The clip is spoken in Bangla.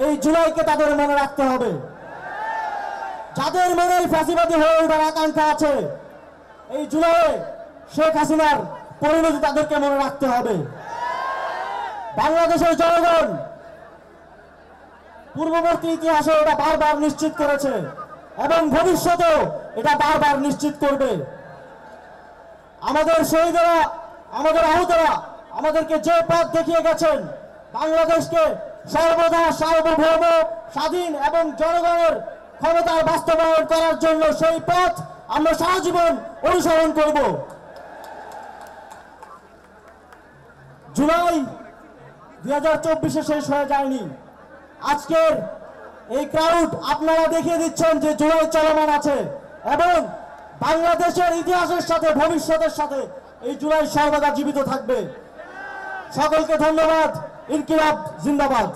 এই জুলাইকে তাদের মনে রাখতে হবে। যাদের মনে ফ্যাসিবাদী হয়ে ওঠার আকাঙ্ক্ষা আছে, এই জুলাই শেখ হাসিনার পরিণতি তাদেরকে মনে রাখতে হবে। বাংলাদেশের জনগণ পূর্ববর্তী ইতিহাসে এটা বারবার নিশ্চিত করেছে এবং ভবিষ্যতেও এটা বারবার নিশ্চিত করবে। আমাদের শহীদরা, আমাদের আহতরা আমাদেরকে যে পথ দেখিয়ে গেছেন, বাংলাদেশকে সর্বদা সার্বভৌম, স্বাধীন এবং জনগণের ক্ষমতার বাস্তবায়ন করার জন্য সেই পথ আমরা সারা জীবন অনুসরণ করব। জুলাই 2024-এ শেষ হয়ে যায়নি। আজকের এই ক্রাউড আপনারা দেখিয়ে দিচ্ছেন যে জুলাই চলমান আছে এবং বাংলাদেশের ইতিহাসের সাথে, ভবিষ্যতের সাথে এই জুলাই সর্বদা জীবিত থাকবে। সকলকে ধন্যবাদ। ইনকিলাব জিন্দাবাদ।